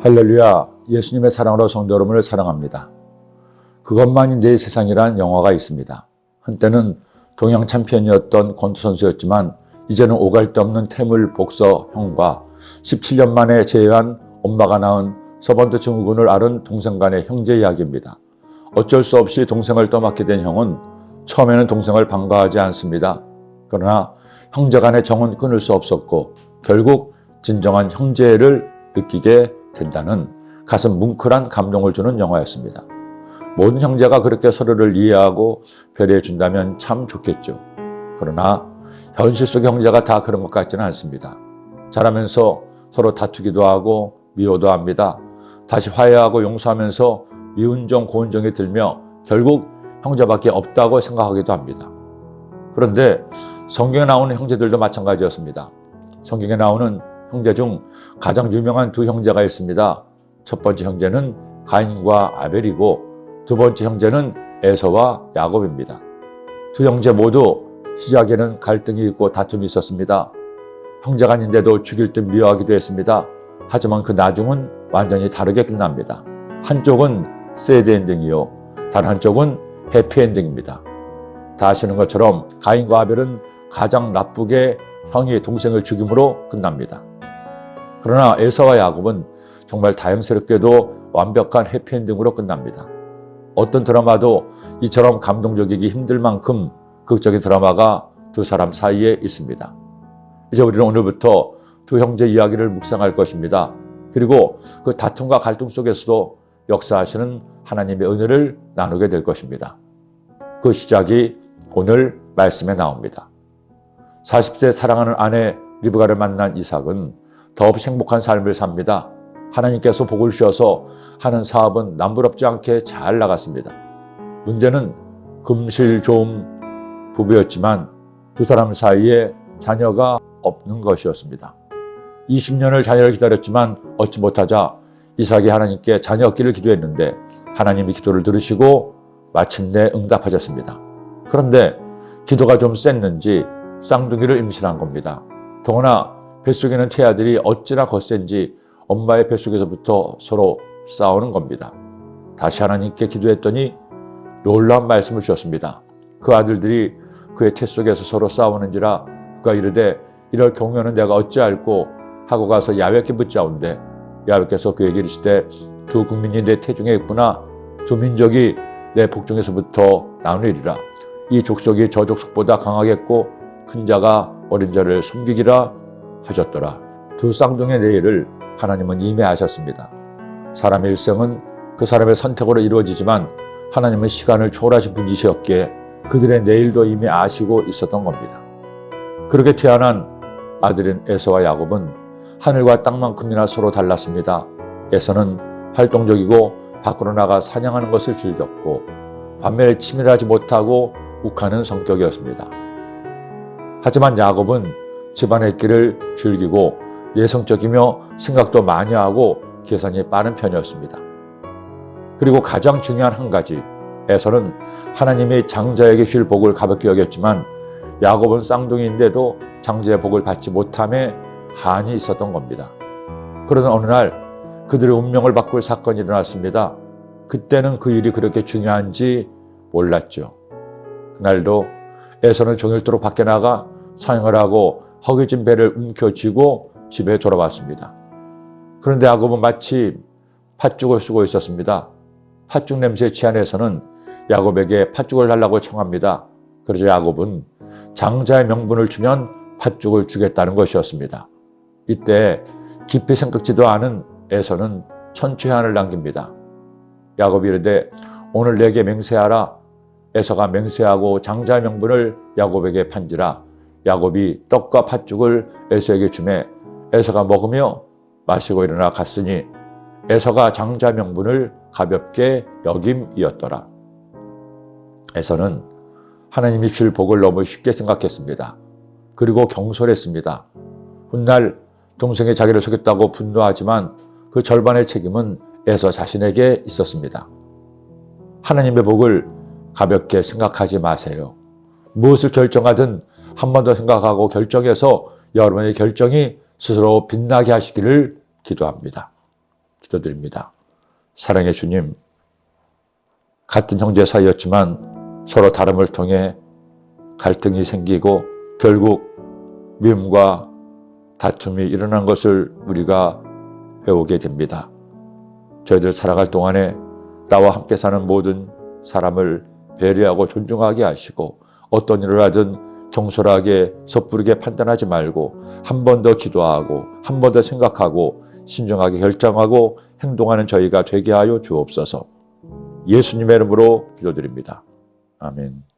할렐루야, 예수님의 사랑으로 성도 여러분을 사랑합니다. 그것만이 내 세상이란 영화가 있습니다. 한때는 동양 챔피언이었던 권투 선수였지만 이제는 오갈 데 없는 태물 복서 형과 17년 만에 재회한 엄마가 낳은 서번트 증후군을 앓은 동생 간의 형제 이야기입니다. 어쩔 수 없이 동생을 떠맡게 된 형은 처음에는 동생을 반가워하지 않습니다. 그러나 형제 간의 정은 끊을 수 없었고 결국 진정한 형제를 느끼게 된다는 가슴 뭉클한 감동을 주는 영화였습니다. 모든 형제가 그렇게 서로를 이해하고 배려해 준다면 참 좋겠죠. 그러나 현실 속의 형제가 다 그런 것 같지는 않습니다. 자라면서 서로 다투기도 하고 미워도 합니다. 다시 화해하고 용서하면서 미운 정 고운 정이 들며 결국 형제밖에 없다고 생각하기도 합니다. 그런데 성경에 나오는 형제들도 마찬가지였습니다. 성경에 나오는 형제 중 가장 유명한 두 형제가 있습니다. 첫 번째 형제는 가인과 아벨이고 두 번째 형제는 에서와 야곱입니다. 두 형제 모두 시작에는 갈등이 있고 다툼이 있었습니다. 형제간인데도 죽일 듯 미워하기도 했습니다. 하지만 그 나중은 완전히 다르게 끝납니다. 한쪽은 새드 엔딩이요, 다른 한쪽은 해피 엔딩입니다. 다 아시는 것처럼 가인과 아벨은 가장 나쁘게 형이 동생을 죽임으로 끝납니다. 그러나 에서와 야곱은 정말 다행스럽게도 완벽한 해피엔딩으로 끝납니다. 어떤 드라마도 이처럼 감동적이기 힘들 만큼 극적인 드라마가 두 사람 사이에 있습니다. 이제 우리는 오늘부터 두 형제 이야기를 묵상할 것입니다. 그리고 그 다툼과 갈등 속에서도 역사하시는 하나님의 은혜를 나누게 될 것입니다. 그 시작이 오늘 말씀에 나옵니다. 40세 사랑하는 아내 리브가를 만난 이삭은 더없이 행복한 삶을 삽니다. 하나님께서 복을 주셔서 하는 사업은 남부럽지 않게 잘 나갔습니다. 문제는 금실 좋은 부부였지만 두 사람 사이에 자녀가 없는 것이었습니다. 20년을 자녀를 기다렸지만 얻지 못하자 이삭이 하나님께 자녀 얻기를 기도했는데 하나님이 기도를 들으시고 마침내 응답하셨습니다. 그런데 기도가 좀 셌는지 쌍둥이를 임신한 겁니다. 더구나 뱃속에는 태아들이 어찌나 거센지 엄마의 뱃속에서부터 서로 싸우는 겁니다. 다시 하나님께 기도했더니 놀라운 말씀을 주셨습니다. 그 아들들이 그의 태 속에서 서로 싸우는지라 그가 이르되 이럴 경우에는 내가 어찌할꼬 하고 가서 야훼께 묻자온대 야훼께서 그에게 이르시되 두 국민이 내 태중에 있구나 두 민족이 내 복중에서부터 나누리라 이 족속이 저 족속보다 강하겠고 큰 자가 어린 자를 섬기기라 하셨더라. 두 쌍둥이의 내일을 하나님은 이미 아셨습니다. 사람의 일생은 그 사람의 선택으로 이루어지지만 하나님은 시간을 초월하신 분이시었기에 그들의 내일도 이미 아시고 있었던 겁니다. 그렇게 태어난 아들인 에서와 야곱은 하늘과 땅만큼이나 서로 달랐습니다. 에서는 활동적이고 밖으로 나가 사냥하는 것을 즐겼고 반면에 치밀하지 못하고 욱하는 성격이었습니다. 하지만 야곱은 집안의 길을 즐기고 예성적이며 생각도 많이 하고 계산이 빠른 편이었습니다. 그리고 가장 중요한 한 가지, 에서는 하나님이 장자에게 줄 복을 가볍게 여겼지만 야곱은 쌍둥이인데도 장자의 복을 받지 못함에 한이 있었던 겁니다. 그러던 어느 날 그들의 운명을 바꿀 사건이 일어났습니다. 그때는 그 일이 그렇게 중요한지 몰랐죠. 그날도 에서는 종일토록 밖에 나가 사냥을 하고 허기진 배를 움켜쥐고 집에 돌아왔습니다. 그런데 야곱은 마치 팥죽을 쓰고 있었습니다. 팥죽 냄새에 취한 에서는 야곱에게 팥죽을 달라고 청합니다. 그러자 야곱은 장자의 명분을 주면 팥죽을 주겠다는 것이었습니다. 이때 깊이 생각지도 않은 에서는 천추해안을 남깁니다. 야곱이 이르되 오늘 내게 맹세하라. 에서가 맹세하고 장자의 명분을 야곱에게 판지라. 야곱이 떡과 팥죽을 에서에게 주매 에서가 먹으며 마시고 일어나 갔으니 에서가 장자 명분을 가볍게 여김이었더라. 에서는 하나님이 줄 복을 너무 쉽게 생각했습니다. 그리고 경솔했습니다. 훗날 동생이 자기를 속였다고 분노하지만 그 절반의 책임은 에서 자신에게 있었습니다. 하나님의 복을 가볍게 생각하지 마세요. 무엇을 결정하든 한 번 더 생각하고 결정해서 여러분의 결정이 스스로 빛나게 하시기를 기도합니다. 기도드립니다. 사랑의 주님, 같은 형제 사이였지만 서로 다름을 통해 갈등이 생기고 결국 미움과 다툼이 일어난 것을 우리가 배우게 됩니다. 저희들 살아갈 동안에 나와 함께 사는 모든 사람을 배려하고 존중하게 하시고 어떤 일을 하든 경솔하게 섣부르게 판단하지 말고 한 번 더 기도하고 한 번 더 생각하고 신중하게 결정하고 행동하는 저희가 되게 하여 주옵소서. 예수님의 이름으로 기도드립니다. 아멘.